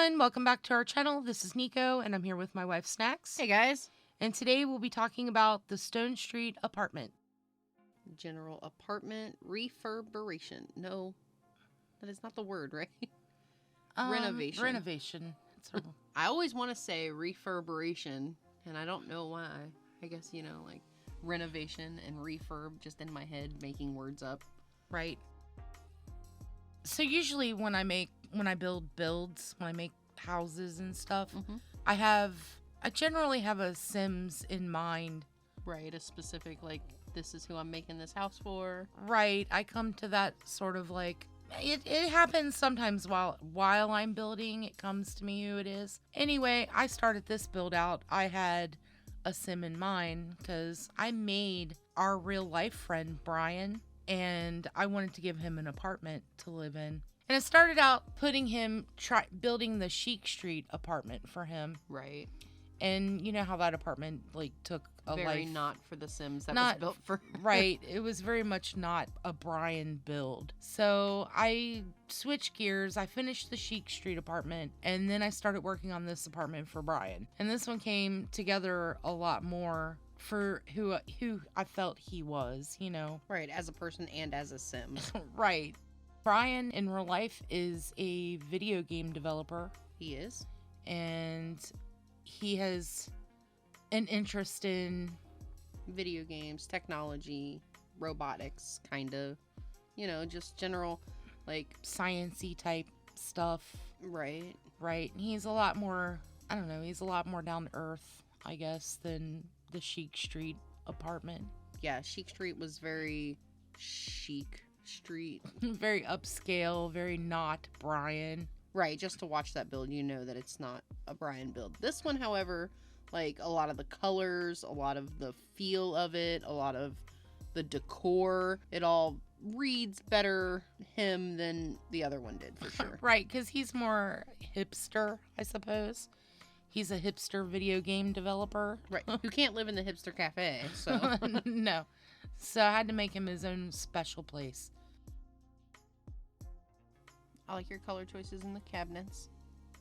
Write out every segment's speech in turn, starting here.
everyone, welcome back to our channel. This is Neko, and I'm here with my wife, Snacks. Hey guys. And today we'll be talking about the Stonestreet Apartment. General apartment refurbishment. No, that is not the word, right? Renovation. Renovation. I always want to say refurbishment, and I don't know why. I guess, like renovation and refurb just in my head, making words up. Right. So usually when I make builds, when I make houses and stuff, I generally have a Sims in mind. Right, a specific, this is who I'm making this house for. Right, I come to that sort of it happens sometimes while I'm building, it comes to me who it is. Anyway, I started this build out. I had a Sim in mind because I made our real life friend, Bryan, and I wanted to give him an apartment to live in. And it started out building the Chic Street apartment for him. Right. And you know how that apartment took a very life. not for the Sims that was built for. Right. It was very much not a Bryan build. So I switched gears. I finished the Chic Street apartment, and then I started working on this apartment for Bryan. And this one came together a lot more for who I felt he was, Right, as a person and as a Sim. Right. Bryan in real life is a video game developer. He is. And he has an interest in video games, technology, robotics, kind of. Just general, science-y type stuff. Right. Right. He's a lot more, I don't know, he's a lot more down to earth, I guess, than the Chic Street apartment. Yeah, Chic Street was very chic street. Very upscale, very not Bryan. Right, just to watch that build, you know that it's not a Bryan build. This one, however, a lot of the colors, a lot of the feel of it, a lot of the decor, it all reads better him than the other one did, for sure. Right, because he's more hipster, I suppose. He's a hipster video game developer. Right, who can't live in the hipster cafe, so. No. So I had to make him his own special place. I like your color choices in the cabinets.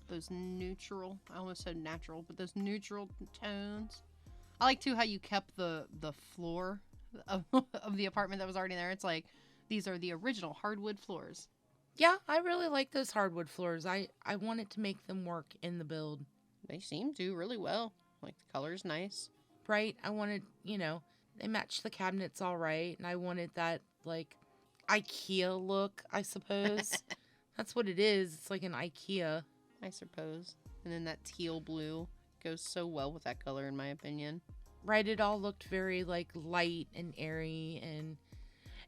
Those neutral, I almost said natural, but those neutral tones. I like, too, how you kept the floor of the apartment that was already there. It's these are the original hardwood floors. Yeah, I really like those hardwood floors. I wanted to make them work in the build. They seem to really well. The color's nice. Right? I wanted, they match the cabinets all right. And I wanted that, IKEA look, I suppose. That's what it is. It's like an IKEA. I suppose. And then that teal blue goes so well with that color, in my opinion. Right? It all looked very, light and airy. And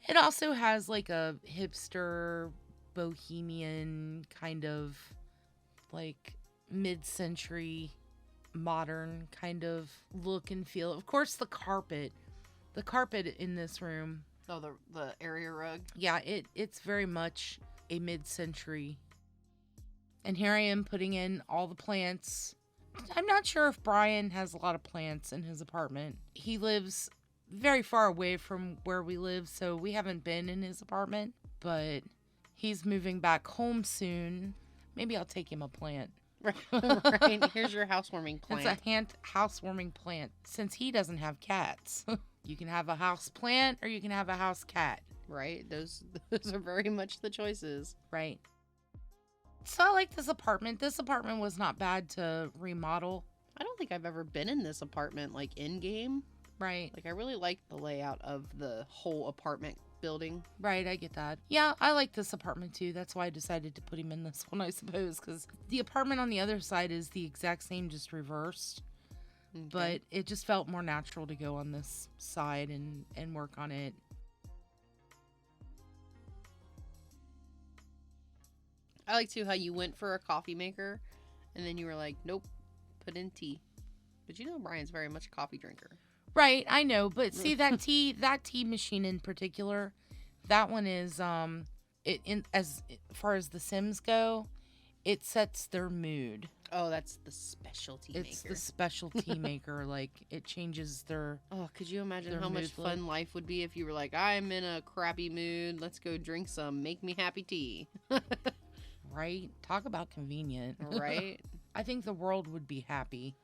it also has, a hipster, bohemian kind of, mid-century modern kind of look and feel. Of course, the carpet in this room. Oh, the area rug. Yeah, it's very much a mid-century. And here I am putting in all the plants. I'm not sure if Bryan has a lot of plants in his apartment. He lives very far away from where we live, so we haven't been in his apartment, but he's moving back home soon. Maybe I'll take him a plant. Right. Here's your housewarming plant. It's a housewarming plant, since he doesn't have cats. You can have a house plant or you can have a house cat. Right. Those are very much the choices. Right. So I like this apartment. This apartment was not bad to remodel. I don't think I've ever been in this apartment, in-game. Right. I really like the layout of the whole apartment building. Right, I get that. Yeah, I like this apartment too. That's why I decided to put him in this one, I suppose, because the apartment on the other side is the exact same, just reversed. Okay. But it just felt more natural to go on this side and work on it. I like, too, how you went for a coffee maker, and then you were like, nope, put in tea. But Bryan's very much a coffee drinker. Right, I know, but see that tea machine in particular, that one is as far as the Sims go, it sets their mood. Oh, that's the specialty maker. It's the specialty maker. It changes their. Oh, could you imagine how much fun life would be if you were like, I'm in a crappy mood. Let's go drink some make me happy tea. Right? Talk about convenient. Right? I think the world would be happy.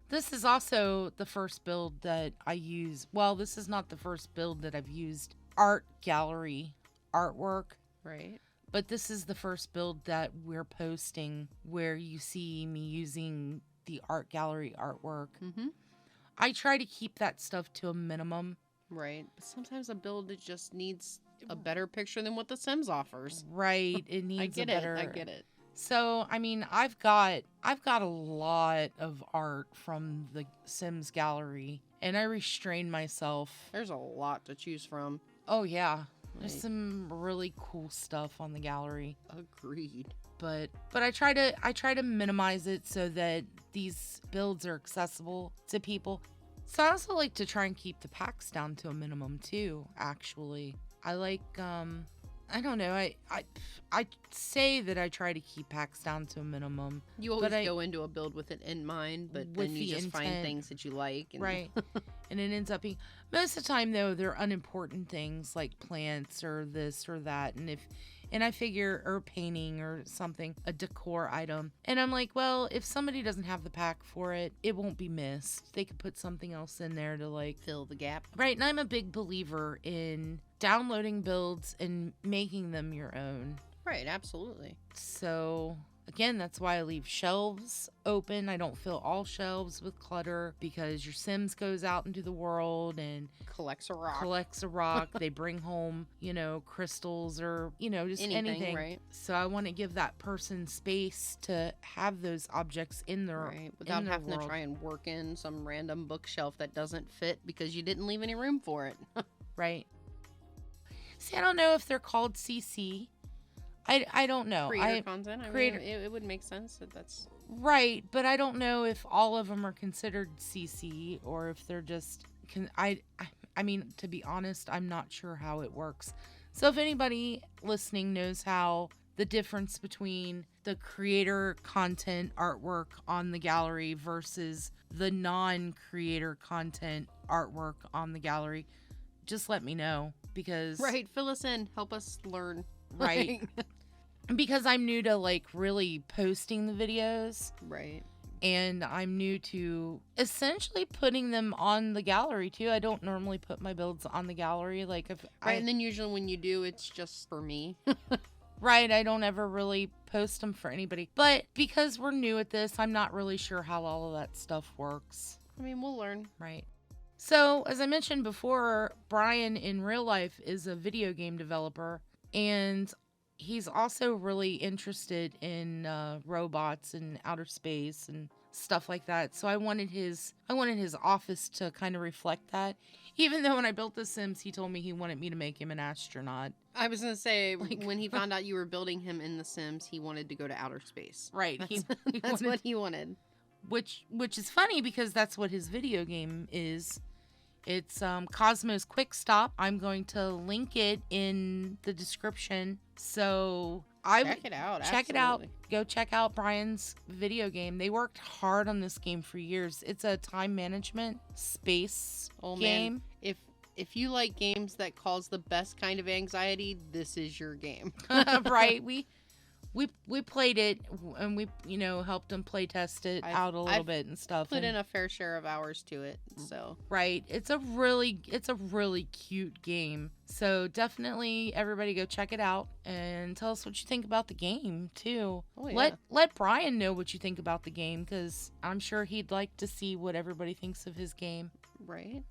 This is also the first build that I use. Well, this is not the first build that I've used art gallery artwork, Right. but this is the first build that we're posting where you see me using the art gallery artwork. Mm-hmm. I try to keep that stuff to a minimum. Right. But sometimes a build it just needs a better picture than what The Sims offers. Right. It needs I get a better. it. I get it. So, I mean, I've got a lot of art from the Sims gallery, and I restrain myself. There's a lot to choose from. Oh yeah. There's Right. some really cool stuff on the gallery. Agreed. But I try to minimize it so that these builds are accessible to people. So I also like to try and keep the packs down to a minimum too, actually. I like I don't know. I say that I try to keep packs down to a minimum. You always But go into a build with it in mind, but With then you the just find intent. things that you like. And Right. And it ends up being, most of the time though, they're unimportant things like plants or this or that. And I figure, or painting or something, a decor item. And I'm like, well, if somebody doesn't have the pack for it, it won't be missed. They could put something else in there to like fill the gap. Right. And I'm a big believer in downloading builds and making them your own. Right, absolutely. So again, that's why I leave shelves open. I don't fill all shelves with clutter because your Sims goes out into the world and Collects a rock. collects a rock. They bring home, crystals or, just anything. Right. So I want to give that person space to have those objects in their Right. Without their having world. to try and work in some random bookshelf that doesn't fit because you didn't leave any room for it. Right. See, I don't know if they're called CC. I don't know. Creator content. creator- I mean, it would make sense that that's Right, but I don't know if all of them are considered CC or if they're just. I mean, to be honest, I'm not sure how it works. So if anybody listening knows how the difference between the creator content artwork on the gallery versus the non-creator content artwork on the gallery, just let me know because right. Fill us in. Help us learn. Right. Because I'm new to like really posting the videos. Right. And I'm new to essentially putting them on the gallery too. I don't normally put my builds on the gallery. Like if Right. And then usually when you do, it's just for me. Right, I don't ever really post them for anybody. But because we're new at this, I'm not really sure how all of that stuff works. I mean, we'll learn. Right. So, as I mentioned before, Bryan in real life is a video game developer, and he's also really interested in robots and outer space and stuff like that. So I wanted his office to kind of reflect that. Even though when I built The Sims, he told me he wanted me to make him an astronaut. I was gonna say Like- when he found out you were building him in The Sims, he wanted to go to outer space. Right. That's, He that's wanted- what he wanted. which is funny because that's what his video game is. It's Cosmo's Quickstop. I'm going to link it in the description. So Check it out. check it out. absolutely. Go check out Bryan's video game. They worked hard on this game for years. It's a time management space Oh game. man, if you like games that cause the best kind of anxiety, this is your game. Right. We played it and we helped him play test it out a little I've bit and stuff. Put and- in a fair share of hours to it, so Right. It's a really cute game. So definitely everybody go check it out and tell us what you think about the game too. Oh, yeah. Let Bryan know what you think about the game cuz I'm sure he'd like to see what everybody thinks of his game. right.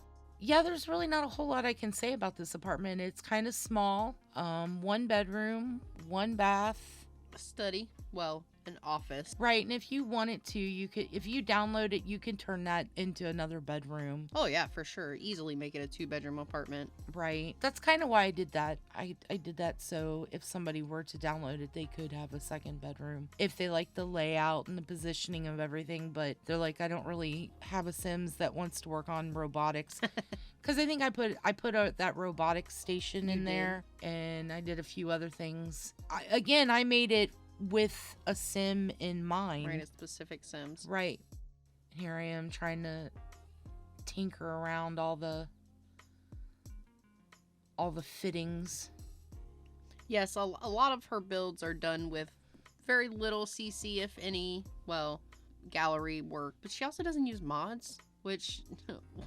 Yeah, there's really not a whole lot I can say about this apartment. It's kind of small. 1 bedroom, 1 bath. Study, well, an office. Right, and if you wanted to, you could, if you download it, you can turn that into another bedroom. Oh yeah, for sure. Easily make it a 2-bedroom apartment. Right. That's kind of why I did that. I did that so if somebody were to download it, they could have a second bedroom. If they like the layout and the positioning of everything, but they're like, I don't really have a Sims that wants to work on robotics. Because I think I put that robotics station You in did. there, and I did a few other things. I made it with a Sim in mind. Right, a specific Sims. Right. Here I am trying to tinker around all the fittings. Yes, a lot of her builds are done with very little CC, if any, well, gallery work. But she also doesn't use mods, which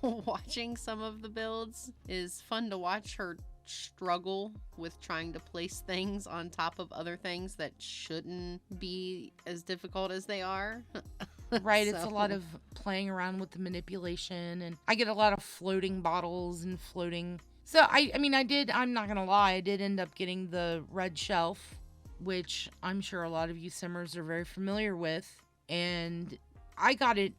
watching some of the builds is fun to watch her struggle with trying to place things on top of other things that shouldn't be as difficult as they are. Right, it's a lot of playing around with the manipulation, and I get a lot of floating bottles and floating. So I'm not gonna lie, I did end up getting the red shelf, which I'm sure a lot of you simmers are very familiar with, and I got it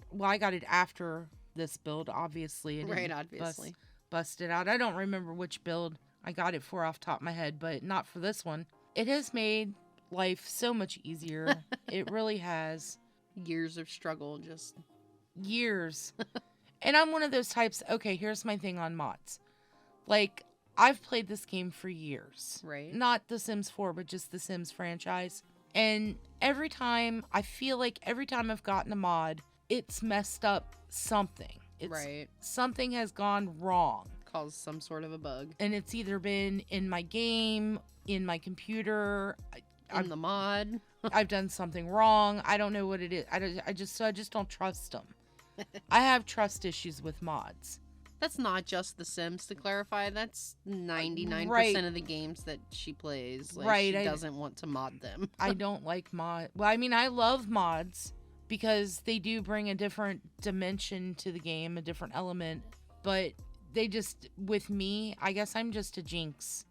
after this build, obviously. Right, obviously. Bust it out. I don't remember which build I got it for off the top of my head, but not for this one. It has made life so much easier. It really has. Years of struggle, just years. And I'm one of those types, okay, here's my thing on mods. Like, I've played this game for years. right. Not The Sims 4, but just the Sims franchise. And every time I've gotten a mod, it's messed up something. Right. Something has gone wrong. Caused some sort of a bug. And it's either been in my game, in my computer, In the mod. I've done something wrong. I don't know what it is. I just don't trust them. I have trust issues with mods. That's not just The Sims, to clarify. That's 99% Right. of the games that she plays. Like, Right, She I- doesn't want to mod them. I don't like mod. Well, I mean, I love mods because they do bring a different dimension to the game, a different element. But they just, with me, I guess I'm just a jinx.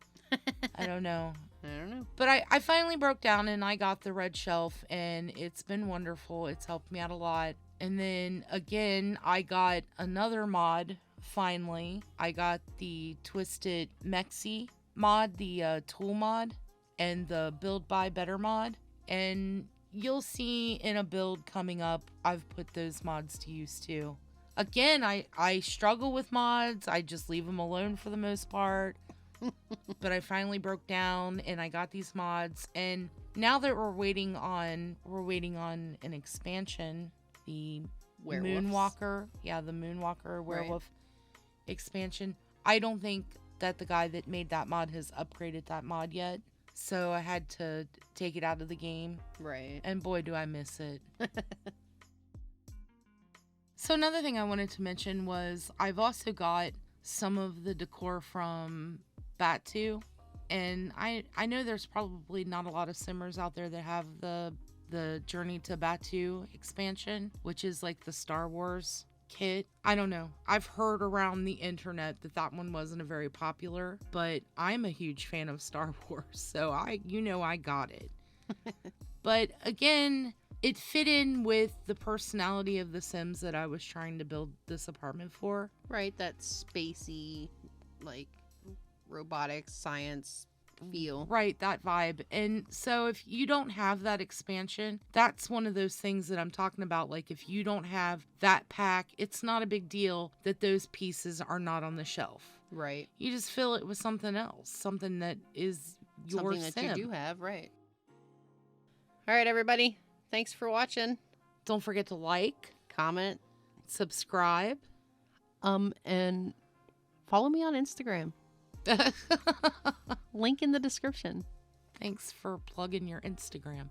I don't know. I don't know. But I finally broke down and I got the red shelf, and it's been wonderful. It's helped me out a lot. And then again, I got another mod. Finally, I got the Twisted Mexi mod, the tool mod, and the Build Buy Better mod. And you'll see in a build coming up, I've put those mods to use too. Again, I struggle with mods. I just leave them alone for the most part. But I finally broke down and I got these mods. And now that we're waiting on an expansion, the Werewolves. Moonwalker. Yeah, the Moonwalker werewolf expansion. I don't think that the guy that made that mod has upgraded that mod yet. So I had to take it out of the game. Right. And boy, do I miss it. So another thing I wanted to mention was I've also got some of the decor from Bat2. And I know there's probably not a lot of simmers out there that have the Journey to Batu expansion, which is like the Star Wars kit. I don't know. I've heard around the internet that one wasn't a very popular, but I'm a huge fan of Star Wars, so I got it. But again, it fit in with the personality of the Sims that I was trying to build this apartment for. Right, that spacey, like, robotics, science feel. Right, that vibe. And so if you don't have that expansion, that's one of those things that I'm talking about. Like, if you don't have that pack, it's not a big deal that those pieces are not on the shelf. Right. You just fill it with something else, something that is your Something that Sim. you do have, right. All right, everybody. Thanks for watching. Don't forget to like, Comment. subscribe. And follow me on Instagram. Link in the description. Thanks for plugging your Instagram.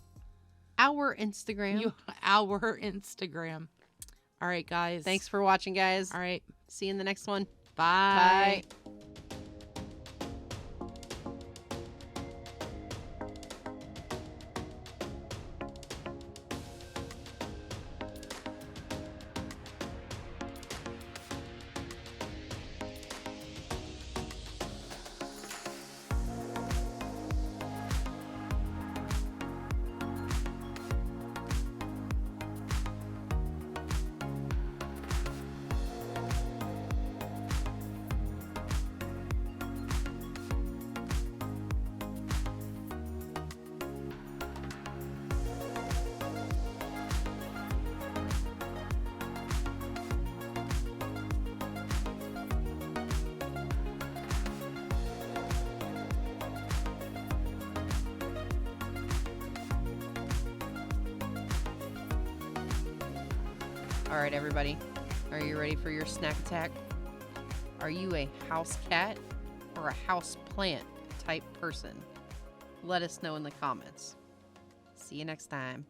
Our Instagram. Our Instagram. All right, guys. Thanks for watching, guys. All right. See you in the next one. Bye. Bye. All right, everybody. Are you ready for your snack attack? Are you a house cat or a house plant type person? let us know in the comments. See you next time.